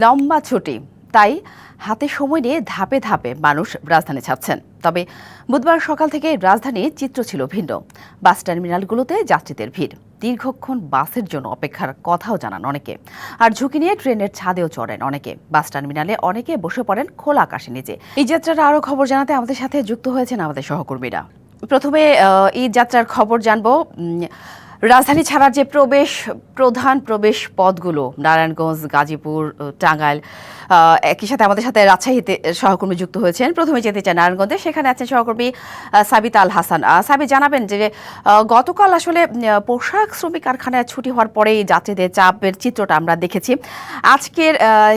লম্বা ছুটি, তাই হাতে সময় নিয়ে ধাপে ধাপে মানুষ রাজধানী ছাড়ছেন। তবে বুধবার সকাল থেকে রাজধানীর চিত্র ছিল ভিন্ন। বাস টার্মিনালগুলোতে যাত্রীদের ভিড়, দীর্ঘক্ষণ বাসের জন্য অপেক্ষার কথাও জানান অনেকে। আর ঝুঁকি নিয়ে ট্রেনের ছাদেও চড়েন অনেকে। বাস টার্মিনালে অনেকে বসে পড়েন খোলা আকাশের নিচে। এই যাত্রার আরও খবর জানাতে আমাদের সাথে যুক্ত হয়েছেন আমাদের সহকর্মীরা। প্রথমে এই যাত্রার খবর জানবো। রাজধানী ছাড়ার যে প্রধান প্রবেশ পথগুলো নারায়ণগঞ্জ, গাজীপুর, টাঙ্গাইল, একই সাথে আমাদের সাথে রাজশাহীতে সহকর্মী যুক্ত হয়েছেন। প্রথমে যেতে চান নারায়ণগঞ্জে, সেখানে আছেন সহকর্মী সাবিত আল হাসান। সাবি, জানাবেন যে গতকাল আসলে পোশাক শ্রমিক কারখানায় ছুটি হওয়ার পরেই যাত্রীদের চাপের চিত্রটা আমরা দেখেছি। আজকের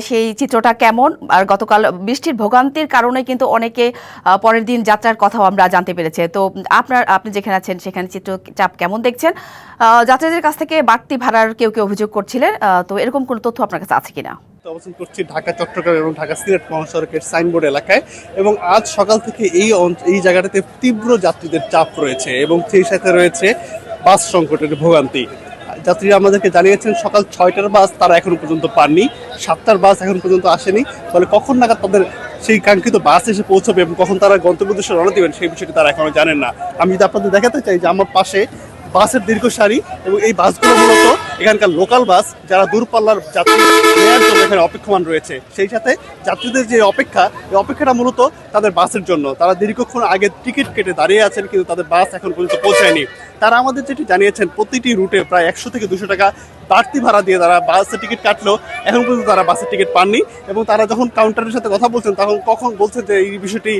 সেই চিত্রটা কেমন? আর গতকাল বৃষ্টির ভোগান্তির কারণে কিন্তু অনেকে পরের দিন যাত্রার কথাও আমরা জানতে পেরেছে। তো আপনি যেখানে আছেন সেখানে চিত্র চাপ কেমন দেখছেন? যাত্রীদের কাছ থেকে বাড়তি ভাড়ার কেউ অভিযোগ করছিলেন, তো এরকম কোনো তথ্য আপনার কাছে আছে কিনা? অবস্থান করছি ঢাকা, চট্টগ্রাম এবং ঢাকা সিলেট মহাসড়কের সাইনবোর্ড এলাকায়, এবং আজ সকাল থেকে এই জায়গাটাতে তীব্র যাত্রীদের চাপ রয়েছে এবং সেই সাথে রয়েছে বাস সংকটের ভোগান্তি। যাত্রীরা আমাদেরকে জানিয়েছেন সকাল 6টার বাস তারা এখনো পর্যন্ত পাননি, 7টার বাস এখন পর্যন্ত আসেনি। ফলে কখন নাগাদ তাদের সেই কাঙ্ক্ষিত বাস এসে পৌঁছবে এবং কখন তারা গন্তব্য উদ্দেশ্যে রওনা দিবেন সেই বিষয়টি তারা এখনো জানেন না। আমি যদি আপনাদের দেখাতে চাই যে আমার পাশে বাসের দীর্ঘ সারি, এবং এই বাসগুলো মূলত এখানকার লোকাল বাস, যারা দূরপাল্লার যাত্রী নেওয়ার জন্য এখানে অপেক্ষমান রয়েছে। সেই সাথে যাত্রীদের যে অপেক্ষা, এই অপেক্ষাটা মূলত তাদের বাসের জন্য। তারা দীর্ঘক্ষণ আগে টিকিট কেটে দাঁড়িয়ে আছেন, কিন্তু তাদের বাস এখন পর্যন্ত পৌঁছায়নি। তারা আমাদের যেটি জানিয়েছেন, প্রতিটি রুটে প্রায় 100 থেকে 200 টাকা বাড়তি ভাড়া দিয়ে তারা বাসের টিকিট কাটলেও এখন পর্যন্ত তারা বাসের টিকিট পাননি। এবং তারা যখন কাউন্টারের সাথে কথা বলছেন তখন বলছেন যে এই বিষয়টি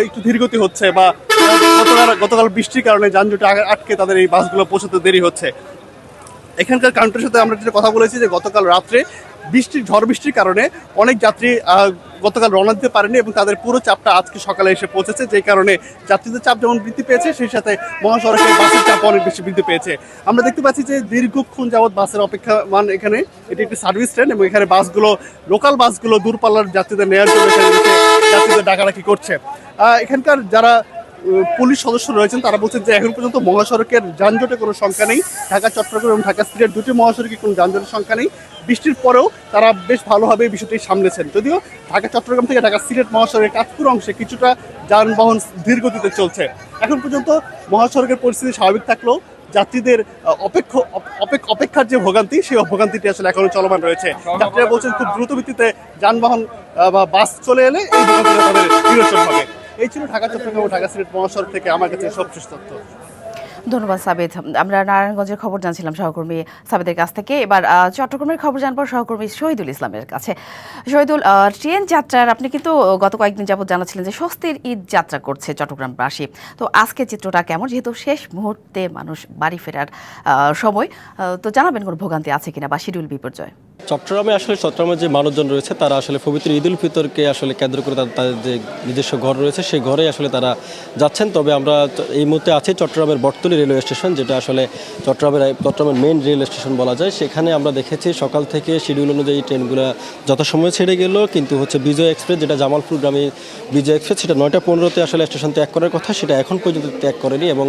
একটু ধীরগতি হচ্ছে, বা গতকাল বৃষ্টির কারণে যানজটে আটকে তাদের এই বাসগুলো পৌঁছাতে দেরি হচ্ছে। এখানকার কাউন্টারের সাথে আমরা যেটা কথা বলেছি যে গতকাল রাত্রে ঝড় বৃষ্টির কারণে অনেক যাত্রী গতকাল রওনা দিতে পারেনি এবং তাদের পুরো চাপটা আজকে সকালে এসে পৌঁছেছে, যে কারণে যাত্রীদের চাপ যেমন বৃদ্ধি পেয়েছে সেই সাথে মহাসড়কের বাসের চাপ অনেক বেশি বৃদ্ধি পেয়েছে। আমরা দেখতে পাচ্ছি যে দীর্ঘক্ষণ যাবৎ বাসের অপেক্ষা এখানে এটি একটি সার্ভিস ট্রেন, এবং এখানে লোকাল বাসগুলো দূরপাল্লার যাত্রীদের নেওয়ার জন্য যাত্রীদের ডাকাডাকি করছে। এখানকার যারা পুলিশ সদস্য রয়েছেন তারা বলছেন যে এখন পর্যন্ত মহাসড়কের যানজটে কোনো সংখ্যা নেই। ঢাকা, চট্টগ্রাম এবং ঢাকা সিলেট দুটি মহাসড়কে কোনো যানজটের সংখ্যা নেই। বৃষ্টির পরেও তারা বেশ ভালোভাবে বিষয়টি সামলেছেন। যদিও ঢাকা, চট্টগ্রাম থেকে ঢাকা সিলেট মহাসড়কের কাঁচপুর অংশে কিছুটা যানবাহন ধীরগতিতে চলছে। এখন পর্যন্ত মহাসড়কের পরিস্থিতি স্বাভাবিক থাকলেও যাত্রীদের অপেক্ষার যে ভোগান্তি, সেই ভোগান্তিটি আসলে এখনো চলমান রয়েছে। যাত্রীরা বলছেন খুব দ্রুত ভিত্তিতে যানবাহন বা বাস চলে এলে এই ভোগান্তিটা তাদের নিরসন হবে। এই ছিল ঢাকা, চট্টগ্রাম ও ঢাকা সিলেট মহাসড়ক থেকে আমার কাছে সবশেষ তথ্য। ধন্যবাদ সাবিত। আমরা নারায়ণগঞ্জের খবর জানছিলাম সহকর্মী সাবিতের কাছ থেকে। এবার চট্টগ্রামের খবর জানবো সহকর্মী শহীদুল ইসলামের কাছে। শহীদুল, ট্রেন যাত্রার আপনি কিন্তু গত কয়েকদিন যাবত জানাচ্ছিলেন যে স্বস্তির ঈদ যাত্রা করছে চট্টগ্রামবাসী। তো আজকে চিত্রটা কেমন, যেহেতু শেষ মুহূর্তে মানুষ বাড়ি ফেরার সময়, তো জানাবেন কোনো ভোগান্তি আছে কিনা বা শিডিউল বিপর্যয়? চট্টগ্রামের যে মানুষজন রয়েছে তারা আসলে পবিত্র ঈদ উল ফিতরকে আসলে কেন্দ্র করে তাদের যে নিজস্ব ঘর রয়েছে সেই ঘরে আসলে তারা যাচ্ছেন। তবে আমরা এই মুহূর্তে আছি চট্টগ্রামের বটতলী রেলওয়ে স্টেশন, যেটা আসলে চট্টগ্রামের মেইন রেল স্টেশন বলা যায়। সেখানে আমরা দেখেছি সকাল থেকে শিডিউল অনুযায়ী ট্রেনগুলো যথাসময়ে ছেড়ে গেল, কিন্তু বিজয় এক্সপ্রেস, যেটা জামালপুরগামী বিজয় এক্সপ্রেস, সেটা 9টা 15-তে আসলে স্টেশন ত্যাগ করার কথা, সেটা এখন পর্যন্ত ত্যাগ করেনি। এবং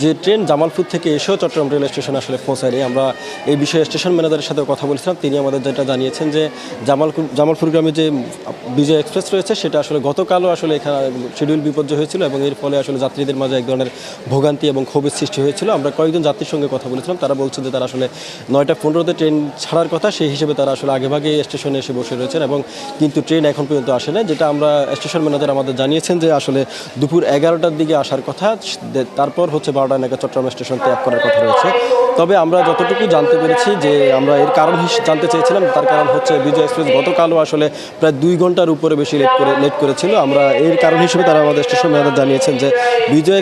যে ট্রেন জামালপুর থেকে এসেও চট্টগ্রাম রেল স্টেশন আসলে পৌঁছায়নি। আমরা এই বিষয়ে স্টেশন ম্যানেজারের সাথে কথা বলেছিলাম, তিনি আমাদের যেটা জানিয়েছেন যে জামালপুরগামী যে বিজয় এক্সপ্রেস রয়েছে সেটা আসলে গতকালও আসলে এখানে শিডিউল বিপর্যয় হয়েছিল, এবং এর ফলে আসলে যাত্রীদের মাঝে এক ধরনের ভোগান্তি এবং ক্ষোভের সৃষ্টি হয়েছিল। আমরা কয়েকজন যাত্রীর সঙ্গে কথা বলেছিলাম, তারা বলছেন যে তারা আসলে 9টা 15-তে ট্রেন ছাড়ার কথা, সেই হিসেবে তারা আসলে আগেভাগে স্টেশনে এসে বসে রয়েছেন, এবং কিন্তু ট্রেন এখন পর্যন্ত আসে না। যেটা আমরা স্টেশন ম্যানেজার আমাদের জানিয়েছেন যে আসলে দুপুর 11টার দিকে আসার কথা, তারপর 12টা নাগাদ চট্টগ্রাম স্টেশন ত্যাগ করার কথা রয়েছে। তবে আমরা যতটুকু জানতে পেরেছি যে আমরা এর কারণ জানতে চেয়েছিলাম, তার কারণ হচ্ছে বিজয় এক্সপ্রেস গতকালও আসলে প্রায় 2 ঘন্টার উপরে বেশি লেট করেছিল। আমরা এর কারণ হিসেবে তারা আমাদের স্টেশন ম্যানেজার জানিয়েছেন যে বিজয়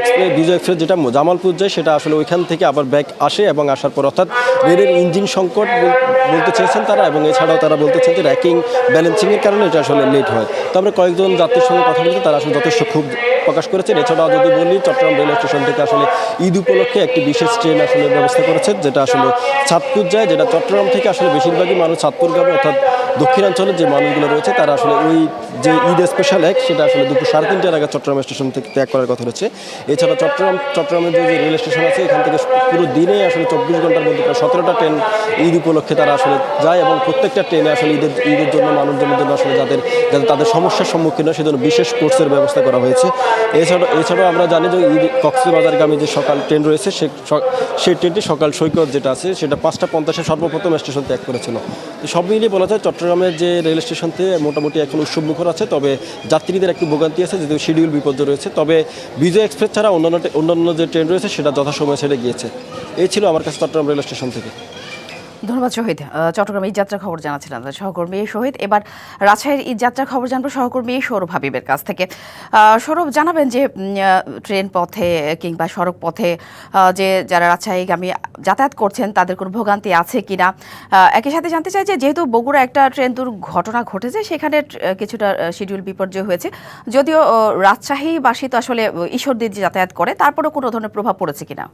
এক্সপ্রেস যেটা জামালপুর যায় সেটা আসলে ওইখান থেকে আবার ব্যাক আসে, এবং আসার পর অর্থাৎ রেলের ইঞ্জিন সংকট বলতে চেয়েছেন তারা, এবং এছাড়াও তারা বলতেছেন যে র্যাকিং ব্যালেন্সিংয়ের কারণে এটা আসলে লেট হয়। তো আমরা কয়েকজন যাত্রীর সঙ্গে কথা বলছি, তারা আসলে যথেষ্ট ক্ষোভ প্রকাশ করেছেন। এছাড়াও যদি বলি, চট্টগ্রাম রেল স্টেশন থেকে আসলে ঈদ উপলক্ষে একটি বিশেষ ট্রেন আসলে ব্যবস্থা করেছে, যেটা আসলে চাঁদপুর যায়, যেটা চট্টগ্রাম থেকে আসলে বেশিরভাগই মানুষ চাঁদপুর যাবে, অর্থাৎ দক্ষিণাঞ্চলের যে মানুষগুলো রয়েছে তারা আসলে ওই যে ঈদ স্পেশাল এক সেটা আসলে দুপুর 3:30টার আগে চট্টগ্রাম স্টেশন থেকে ত্যাগ করার কথা রয়েছে। এছাড়া চট্টগ্রামের যে রেল স্টেশন আছে এখান থেকে পুরো দিনে আসলে 24 ঘন্টার মধ্যে প্রায় 17টা ট্রেন ঈদ উপলক্ষে তারা আসলে যায় এবং প্রত্যেকটা ট্রেনে আসলে ঈদের জন্য মানুষজনের জন্য আসলে যাতে তাদের সমস্যার সম্মুখীন হয় সেজন্য বিশেষ কোর্সের ব্যবস্থা করা হয়েছে। এছাড়াও আমরা জানি যে ঈদ কক্সবাজারগামী যে সকাল ট্রেন রয়েছে সেই ট্রেনটি সকাল সৈকত যেটা আছে সেটা 5:50 সর্বপ্রথম স্টেশন ত্যাগ করেছিল। তো সব মিলিয়ে বলা যায় চট্টগ্রামের যে রেল স্টেশনতে মোটামুটি এখন উৎসবমুখর আছে, তবে যাত্রীদের একটু ভোগান্তি আছে যেহেতু শিডিউল বিপর্যয় রয়েছে। তবে বিজয় এক্সপ্রেস ছাড়া অন্যান্য যে ট্রেন রয়েছে সেটা যথাসময়ে ছেড়ে গিয়েছে। এই ছিল আমার কাছে চট্টগ্রাম রেল স্টেশন থেকে। ধন্যবাদ শহীদ। চট্টগ্রামে ঈদ যাত্রার খবর জানাচ্ছিলাম সহকর্মী শহীদ। এবার রাজশাহীর ঈদ যাত্রার খবর জানবো সহকর্মী সৌরভ হাবিবের কাছ থেকে। সৌরভ, জানাবেন যে ট্রেন পথে কিংবা সড়ক পথে যে যারা রাজশাহীগামী যাতায়াত করছেন তাদের কোনো ভোগান্তি আছে কিনা। একই সাথে জানতে চাই যে যেহেতু বগুড়া একটা ট্রেন দুর্ঘটনা ঘটেছে সেখানে কিছুটা শিডিউল বিপর্যয় হয়েছে, যদিও রাজশাহীবাসী তো আসলে ঈশ্বরদীর যে যাতায়াত করে তারপরেও কোনো ধরনের প্রভাব পড়েছে কিনা।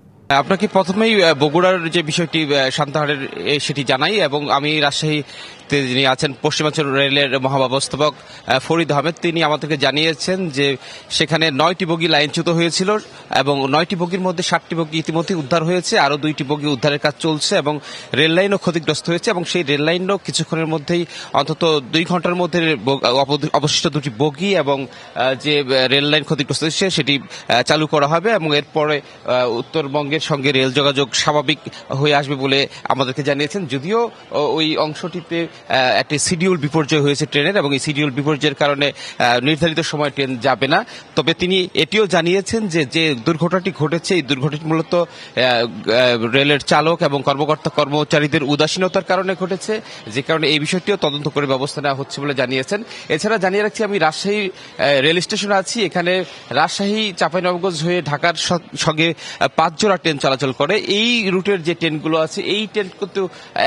আপনাকে প্রথমেই বগুড়ার যে বিষয়টি সান্তাহারের সেটি জানাই এবং আমি রাজশাহীতে যিনি আছেন পশ্চিমাঞ্চল রেলের মহাব্যবস্থাপক ফরিদ আহমেদ, তিনি আমাদেরকে জানিয়েছেন যে সেখানে 9টি বগি লাইনচ্যুত হয়েছিল এবং 9টি বগির মধ্যে 7টি বগি ইতিমধ্যে উদ্ধার হয়েছে, আরও 2টি বগি উদ্ধারের কাজ চলছে এবং রেল লাইনও ক্ষতিগ্রস্ত হয়েছে এবং সেই রেল লাইনও কিছুক্ষণের মধ্যেই অন্তত 2 ঘন্টার মধ্যে অবশিষ্ট 2টি বগি এবং যে রেল লাইন ক্ষতিগ্রস্ত হয়েছে সেটি চালু করা হবে এবং এরপরে উত্তরবঙ্গের সঙ্গে রেল যোগাযোগ স্বাভাবিক হয়ে আসবে বলে আমাদেরকে জানিয়েছেন। যদিও ওই অংশটিতে একটি শিডিউল বিপর্যয় হয়েছে ট্রেনের এবং এই শিডিউল বিপর্যয়ের কারণে নির্ধারিত সময় ট্রেন যাবে না। তবে তিনি এটিও জানিয়েছেন যে যে দুর্ঘটনাটি ঘটেছে এই দুর্ঘটনাটি মূলত রেলের চালক এবং কর্মচারীদের উদাসীনতার কারণে ঘটেছে, যে কারণে এই বিষয়টিও তদন্ত করে ব্যবস্থা নেওয়া হচ্ছে বলে জানিয়েছেন। এছাড়া জানিয়ে রাখছি আমি রাজশাহী রেল স্টেশনে আছি। এখানে রাজশাহী চাঁপাইনবাবগঞ্জ হয়ে ঢাকার সঙ্গে 5 জোড়া ট্রেন চলাচল করে। এই রুটের যে ট্রেনগুলো আছে এই ট্রেন কিন্তু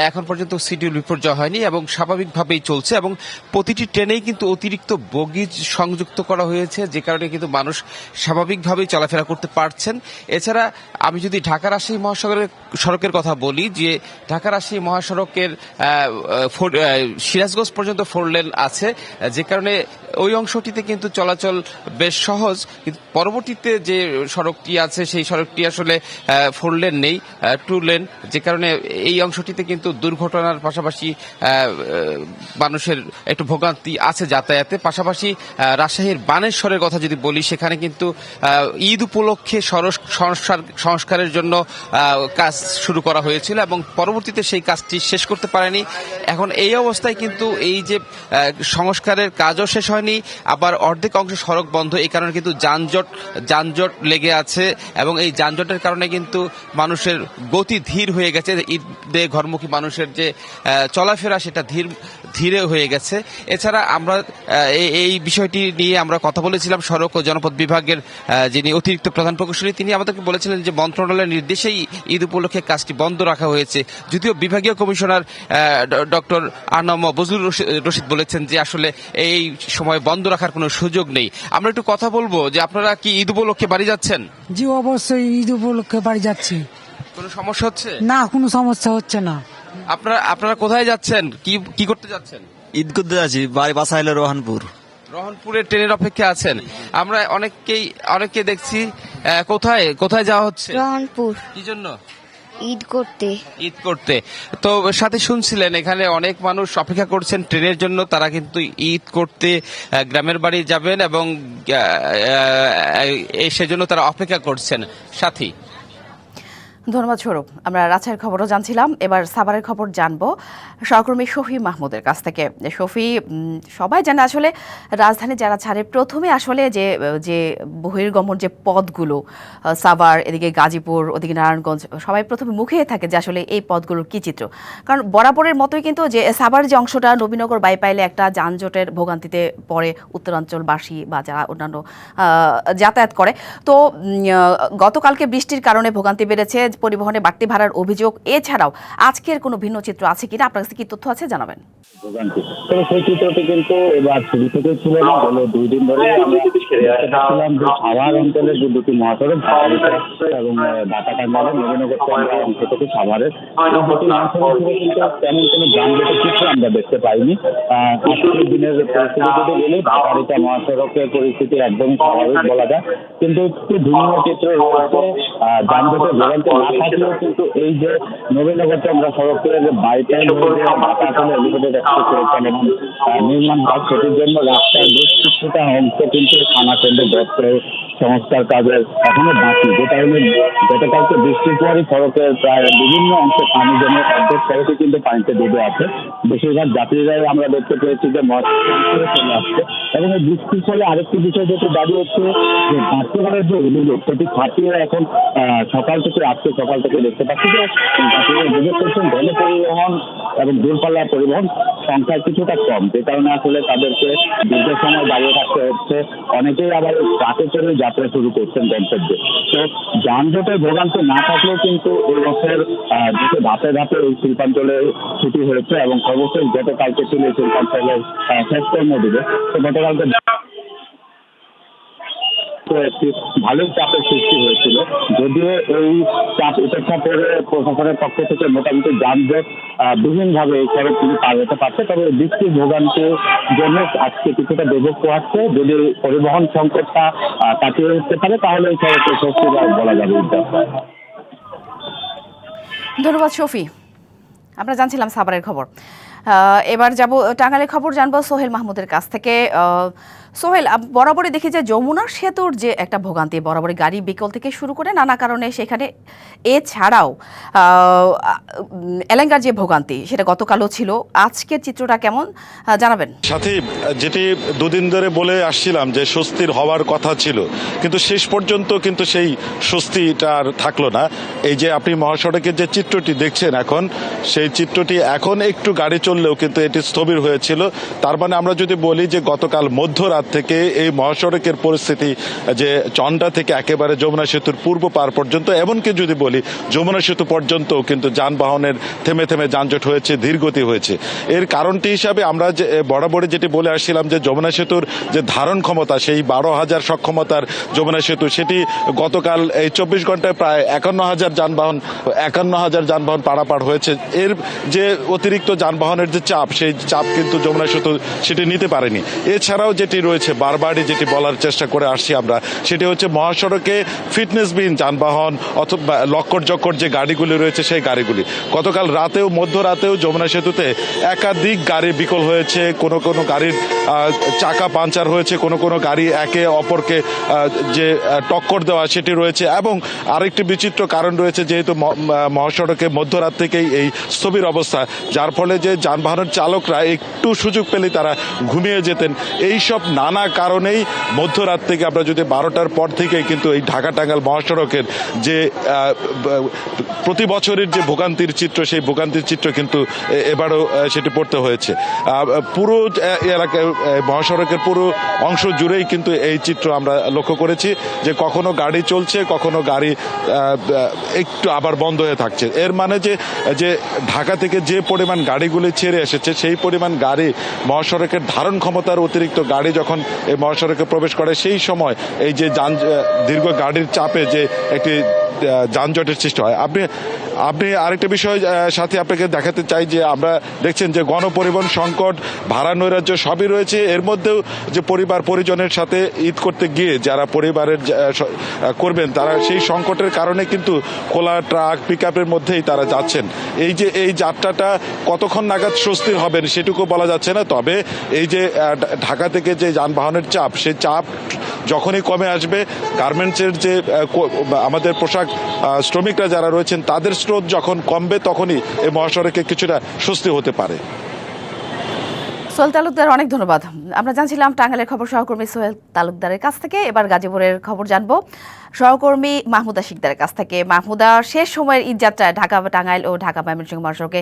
এখন পর্যন্ত শিডিউল বিপর্যয় হয়নি এবং স্বাভাবিকভাবেই চলছে এবং প্রতিটি ট্রেনেই কিন্তু অতিরিক্ত বগি সংযুক্ত করা হয়েছে, যে কারণে কিন্তু মানুষ স্বাভাবিকভাবেই চলাফেরা করতে পারছেন। এছাড়া আমি যদি ঢাকা রাজশাহী সড়কের কথা বলি, যে ঢাকা রাজশাহী মহাসড়কের সিরাজগঞ্জ পর্যন্ত 4 লেন আছে, যে কারণে ওই অংশটিতে কিন্তু চলাচল বেশ সহজ। কিন্তু পরবর্তীতে যে সড়কটি আছে সেই সড়কটি আসলে 4 লেন নেই, 2 লেন, যে কারণে এই অংশটিতে কিন্তু দুর্ঘটনার পাশাপাশি মানুষের একটু ভোগান্তি আছে যাতায়াতে। পাশাপাশি রাজশাহীর বানেশ্বরের কথা যদি বলি, সেখানে কিন্তু ঈদ উপলক্ষে সংস্কারের জন্য কাজ শুরু করা হয়েছিল এবং পরবর্তীতে সেই কাজটি শেষ করতে পারেনি। এখন এই অবস্থায় কিন্তু এই যে সংস্কারের কাজও শেষ হয়নি, আবার অর্ধেক অংশ সড়ক বন্ধ। এই কারণে কিন্তু যানজট লেগে আছে এবং এই যানজটের কারণে কিন্তু মানুষের গতি ধীর হয়ে গেছে। ঈদে ঘরমুখী মানুষের যে চলাফেরা সেটা ধীরে হয়ে গেছে। এছাড়া আমরা এই বিষয়টি নিয়ে আমরা কথা বলেছিলাম সড়ক ও জনপথ বিভাগের যিনি অতিরিক্ত প্রধান প্রকৌশলী, তিনি আমাদেরকে বলেছিলেন যে মন্ত্রণালয়ের নির্দেশেই ঈদ উপলক্ষে কাজটি বন্ধ রাখা হয়েছে। যদিও বিভাগীয় কমিশনার ডক্টর আনম বজলুর রশিদ বলেছেন যে আসলে এই সময় বন্ধ রাখার কোনো সুযোগ নেই। আমরা একটু কথা বলবো যে আপনারা কি ঈদ উপলক্ষে বাড়ি যাচ্ছেন? জি অবশ্যই ঈদ উপলক্ষে বাড়ি যাচ্ছি। কোনো সমস্যা হচ্ছে না, কোনো সমস্যা হচ্ছে না। আপনারা কোথায় যাচ্ছেন, কি করতে যাচ্ছেন? ঈদ করতে যাচ্ছি, বাসা হলো রোহনপুরের ট্রেনের অপেক্ষা আছেন। আমরা অনেককে দেখছি। কোথায় যাওয়া হচ্ছে? রহনপুর। কি জন্য? ঈদ করতে। তো সাথে শুনছিলেন এখানে অনেক মানুষ অপেক্ষা করছেন ট্রেনের জন্য, তারা কিন্তু ঈদ করতে গ্রামের বাড়ি যাবেন এবং সেজন্য তারা অপেক্ষা করছেন। সাথী, ধন্যবাদ সৌরভ। আমরা রাজশাহীর খবরও জানছিলাম, এবার সাভারের খবর জানবো সহকর্মী শফি মাহমুদের কাছ থেকে। শফি, সবাই জানে আসলে রাজধানী যারা ছাড়ে প্রথমে আসলে যে বহির্গমন যে পথগুলো সাভার, এদিকে গাজীপুর, ওদিকে নারায়ণগঞ্জ, সবাই প্রথমে মুখে থাকে যে আসলে এই পথগুলোর কী চিত্র। কারণ বরাবরের মতোই কিন্তু যে সাভার যে অংশটা নবীনগর বাইপাইলে একটা যানজটের ভোগান্তিতে পড়ে উত্তরাঞ্চলবাসী বা যারা অন্যান্য যাতায়াত করে। তো গতকালকে বৃষ্টির কারণে ভোগান্তি বেড়েছে, পরিবহনে বাড়তি ভাড়ার অভিযোগ এছাড়াও আজকের কোনো ভিন্ন চিত্র আছে কিনা, আপনার কাছে কি তথ্য আছে জানাবেন। ভোগান্তি তবে সেই চিত্রটি কিন্তু এবার শুরু থেকে ছিল না, গেল 2 দিন ধরে আমরা দেখছিলাম যে সাভার অঞ্চলের যে দুটি মহাসড়ক এবং ঢাকা-টাঙ্গাইলের নবীনগর অংশ থেকে সাভারের এই দুটি মহাসড়ক থেকে কিন্তু তেমন কোনো যানজটের চিত্র আমরা দেখতে পাইনি। আজকের দিনের পরিস্থিতি যদি বলি, ঢাকা-ঢাকা মহাসড়কের পরিস্থিতি একদমই স্বাভাবিক বলা যায়, কিন্তু একটু ভিন্ন চিত্র রয়েছে। যানজটের ভোগান্তি না থাকলেও কিন্তু এই যে নবীনগর চন্দ্রা সড়কের বাইপাস এলিভেটেড নির্মাণ কাজ, সেটির জন্য রাস্তার বেশ কিছুটা অংশ কিন্তু থানা কেন্দ্রে সংস্কার কাজের এখনো বাকি, যে কারণে গতকালকে বৃষ্টির পরই সড়কের প্রায় বিভিন্ন অংশে পানি জমে অর্ধেক সড়কে কিন্তু পানিতে ডুবে আছে। বেশিরভাগ যাত্রীরাই আমরা দেখতে পেয়েছি যে চলে আসছে। এবং এই বৃষ্টির ফলে আরেকটি বিষয় যেটি দাঁড়িয়েছে যে যাত্রীদের যে অভিযোগ, সেটি ছাত্রীরা এখন সকাল থেকে আজকে সকাল থেকে দেখতে পাচ্ছি যে যাত্রীরা অভিযোগ করছেন গণপরিবহন এবং দূরপাল্লার পরিবহন সংখ্যা কিছুটা কম, যে কারণে আসলে তাদেরকে দীর্ঘ সময় দাঁড়িয়ে থাকতে হচ্ছে। অনেকেই আবার ট্রাকে চড়ে যাত্রা শুরু করছেন গন্তব্যে। তো যানজটের ভোগান্তি না থাকলেও কিন্তু এই বছর ধাপে ধাপে এই শিল্পাঞ্চলে ছুটি হয়েছে এবং সর্বশেষ গতকালকে ছিল এই শিল্পাঞ্চলের শেষ কর্মদিবস। তো গতকালকে একটি ভালোই চাপের সৃষ্টি হয়েছিল, যদিও এই চাপ উপেক্ষা করে প্রশাসনের পক্ষ থেকে মোটামুটি যানজট বিভিন্নভাবে এই সড়ক তিনি পার হতে পারছে। তবে বৃষ্টির ভোগান্তির জন্য আজকে কিছুটা দুর্ভোগ পোহাচ্ছে। যদি পরিবহন সংকটটা কাটিয়ে উঠতে পারে তাহলে এই সড়কের স্বস্তি বলা যাবে। ধন্যবাদ শফি। আমরা জানছিলাম সাভারের খবর। এবার যাব টাঙ্গাইলের খবর জানবো সোহেল মাহমুদের কাছ থেকে। সোহেল, বরাবরই দেখি যে যমুনার সেতুর যে একটা ভোগান্তি, বরাবরই গাড়ি বিকল থেকে শুরু করে নানা কারণে সেখানে, এছাড়াও এলেঙ্গার যে ভোগান্তি সেটা গতকালও ছিল, আজকের চিত্রটা কেমন জানাবেন। সাথে যেটি 2 দিন ধরে বলে আসছিলাম যে স্বস্তির হওয়ার কথা ছিল, কিন্তু শেষ পর্যন্ত কিন্তু সেই স্বস্তিটা আর থাকলো না। এই যে আপনি মহাসড়কের যে চিত্রটি দেখছেন এখন, সেই চিত্রটি এখন একটু গাড়ি চললেও কিন্তু এটি স্থবির হয়েছিল। তার মানে আমরা যদি বলি যে গতকাল মধ্যরাত থেকে এই মহাসড়কের পরিস্থিতি যে চন্ডা থেকে একেবারে যমুনা সেতুর পূর্ব পার পর্যন্ত, এমনকি যদি বলি যমুনা সেতু পর্যন্ত কিন্তু যানবাহনের থেমে থেমে যানজট হয়েছে, ধীরগতি হয়েছে। এর কারণটি হিসাবে আমরা যে বরাবরই যেটি বলে আসছিলাম যে যমুনা সেতুর যে ধারণ ক্ষমতা, সেই 12,000 সক্ষমতার যমুনা সেতু, সেটি গতকাল এই 24 ঘন্টায় প্রায় 51,000 যানবাহন পারাপার হয়েছে। এর যে অতিরিক্ত যানবাহনের যে চাপ, সেই চাপ কিন্তু যমুনা সেতু সেটি নিতে পারেনি। এছাড়াও যেটি রয়েছে, বারবারই যেটি বলার চেষ্টা করে আসছি আমরা, সেটি হচ্ছে মহাসড়কে ফিটনেসবিহীন যানবাহন অথবা লক্কর জক্কর যে গাড়িগুলি রয়েছে, সেই গাড়িগুলি গতকাল রাতেও মধ্যরাতেও যমুনা সেতুতে একাধিক গাড়ি বিকল হয়েছে। কোনো কোনো গাড়ির চাকা পাঞ্চার হয়েছে, কোনো কোনো গাড়ি একে অপরকে যে টক্কর দেওয়া সেটি রয়েছে। এবং আরেকটি বিচিত্র কারণ রয়েছে, যেহেতু মহাসড়কে মধ্যরাত থেকেই এই স্থবির অবস্থা, যার ফলে যে যানবাহনের চালকরা একটু সুযোগ পেলেই তারা ঘুমিয়ে যেতেন। এই সব নানা কারণেই মধ্যরাত থেকে, আমরা যদি 12টার পর থেকেই কিন্তু এই ঢাকা টাঙ্গাইল মহাসড়কের যে প্রতি বছরের যে ভোগান্তির চিত্র, সেই ভোগান্তির চিত্র কিন্তু এবারও সেটি পড়তে হয়েছে। পুরো এলাকায় মহাসড়কের পুরো অংশ জুড়েই কিন্তু এই চিত্র আমরা লক্ষ্য করেছি, যে কখনো গাড়ি চলছে, কখনো গাড়ি একটু আবার বন্ধ হয়ে থাকছে। এর মানে যে ঢাকা থেকে যে পরিমাণ গাড়িগুলি ছেড়ে এসেছে, সেই পরিমাণ গাড়ি মহাসড়কের ধারণ ক্ষমতার অতিরিক্ত গাড়ি যখন এই মহাসড়কে প্রবেশ করে, সেই সময় এই যে দীর্ঘ গাড়ির চাপে যে একটি যানজটের সৃষ্টি হয়। আপনি আরেকটা বিষয় সাথে আপনাকে দেখাতে চাই, যে আমরা দেখছেন যে গণপরিবহন সংকট, ভাড়া নৈরাজ্য সবই রয়েছে। এর মধ্যেও যে পরিবার পরিজনের সাথে ঈদ করতে গিয়ে যারা পরিবারের করবেন, তারা সেই সংকটের কারণে কিন্তু খোলা ট্রাক পিকআপের মধ্যেই তারা যাচ্ছেন। এই যে এই যাত্রাটা কতক্ষণ নাগাদ স্বস্তির হবেন সেটুকু বলা যাচ্ছে না। তবে এই যে ঢাকা থেকে যে যানবাহনের চাপ, সেই চাপ যখনই কমে আসবে, গার্মেন্টসের যে আমাদের পোশাক শ্রমিকরা যারা রয়েছেন, তাদের স্রোত যখন কমবে, তখনই এই মহাসড়কে কিছুটা স্বস্তি হতে পারে। সোহেল তালুকদার, অনেক ধন্যবাদ। আমরা জানছিলাম টাঙ্গাইলের খবর সহকর্মী সোহেল তালুকদারের কাছ থেকে। এবার গাজীপুরের খবর জানবো সহকর্মী মাহমুদা শিকদারের কাছ থেকে। মাহমুদা, শেষ সময়ের ঈদযাত্রায় ঢাকা টাঙ্গাইল ও ঢাকা ময়মনসিংহ মহাসড়কে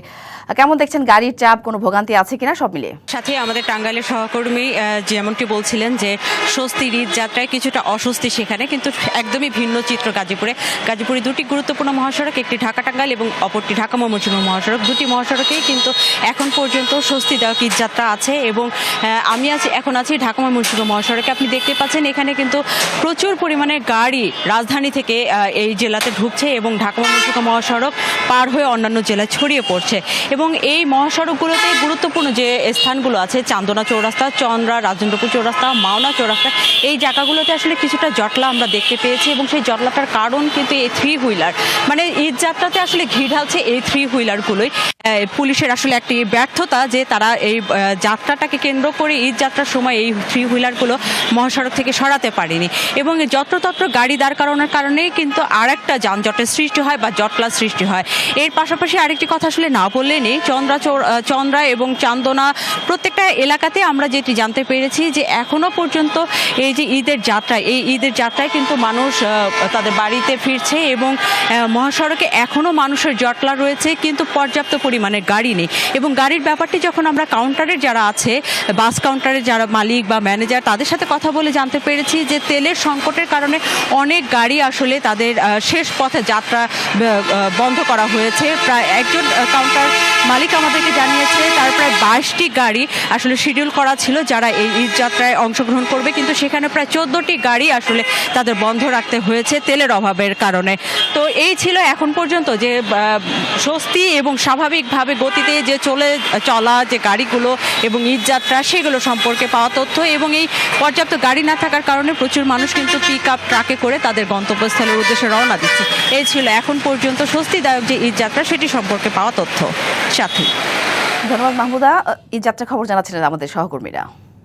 কেমন দেখছেন? গাড়ির চাপ, কোনো ভোগান্তি আছে কিনা, সব মিলিয়ে? সাথে আমাদের টাঙ্গাইলের সহকর্মী যেমনটি বলছিলেন যে স্বস্তির ঈদযাত্রায় কিছুটা অস্বস্তি সেখানে, কিন্তু একদমই ভিন্ন চিত্র গাজীপুরে দুটি গুরুত্বপূর্ণ মহাসড়ক, একটি ঢাকা টাঙ্গাইল এবং অপরটি ঢাকা ময়মনসিংহ মহাসড়ক। দুটি মহাসড়কেই কিন্তু এখন পর্যন্ত স্বস্তিদায়ক ঈদযাত্রা আছে এবং আমি এখন আছি ঢাকা ময়মনসিংহ মহাসড়কে। আপনি দেখতে পাচ্ছেন এখানে কিন্তু প্রচুর পরিমাণে গাড়ি রাজধানী থেকে এই জেলাতে ঢুকছে এবং ঢাকা ময়মনসিংহ মহাসড়ক পার হয়ে অন্যান্য জেলায় ছড়িয়ে পড়ছে। এবং এই মহাসড়কগুলোতে গুরুত্বপূর্ণ যে স্থানগুলো আছে, চান্দনা চৌরাস্তা, চন্দ্রা, রাজেন্দ্রপুর চৌরাস্তা, মাওনা চৌরাস্তা, এই জায়গাগুলোতে আসলে কিছুটা জটলা আমরা দেখতে পেয়েছি এবং সেই জটলাটার কারণ কিন্তু এই 3 হুইলার, মানে ঈদযাত্রাতে আসলে ঘিরে ঢালছে এই 3 হুইলারগুলোই। পুলিশের আসলে একটি ব্যর্থতা যে তারা এই যাত্রাটাকে কেন্দ্র করে ঈদযাত্রার সময় এই 3 হুইলারগুলো মহাসড়ক থেকে সরাতে পারেনি এবং যত্রতত্র গাড়ি দাঁড় করানোর কারণেই কিন্তু আর একটা যানজটের সৃষ্টি হয় বা জটলার সৃষ্টি হয়। এর পাশাপাশি আরেকটি কথা আসলে না বললে নেই, চন্দ্রা এবং চান্দনা প্রত্যেকটা এলাকাতে আমরা যেটি জানতে পেরেছি যে এখনো পর্যন্ত এই যে ঈদের যাত্রায় কিন্তু মানুষ তাদের বাড়িতে ফিরছে এবং মহাসড়কে এখনো মানুষের জটলা রয়েছে, কিন্তু পর্যাপ্ত পরিমাণে গাড়ি নেই। এবং গাড়ির ব্যাপারটি যখন আমরা কাউন্টারের যারা আছে, বাস কাউন্টারের যারা মালিক বা ম্যানেজার, তাদের সাথে কথা বলে জানতে পেরেছি যে তেলের সংকটের কারণে অনেক গাড়ি আসলে তাদের শেষ পথে যাত্রা বন্ধ করা হয়েছে। প্রায় একজন কাউন্টার মালিক আমাদেরকে জানিয়েছে তার প্রায় 22টি গাড়ি আসলে শিডিউল করা ছিল যারা এই ঈদযাত্রায় অংশগ্রহণ করবে, কিন্তু সেখানে প্রায় 14টি গাড়ি আসলে তাদের বন্ধ রাখতে হয়েছে তেলের অভাবের কারণে। তো এই ছিল এখন পর্যন্ত যে স্বস্তি এবং স্বাভাবিকভাবে গতিতে যে চলা যে গাড়িগুলো এবং ঈদযাত্রা, সেগুলো সম্পর্কে পাওয়া তথ্য। এবং এই পর্যাপ্ত গাড়ি না থাকার কারণে প্রচুর মানুষ কিন্তু পিক আপ ট্রাকে করে তাদের গন্তব্যস্থলের উদ্দেশ্যে রওনা দিচ্ছে। এই ছিল এখন পর্যন্ত স্বস্তিদায়ক যে ঈদযাত্রা, সেটি সম্পর্কে পাওয়া তথ্য। সাথী, ধন্যবাদ মাহমুদা। ঈদযাত্রার খবর জানাচ্ছিলেন আমাদের সহকর্মীরা।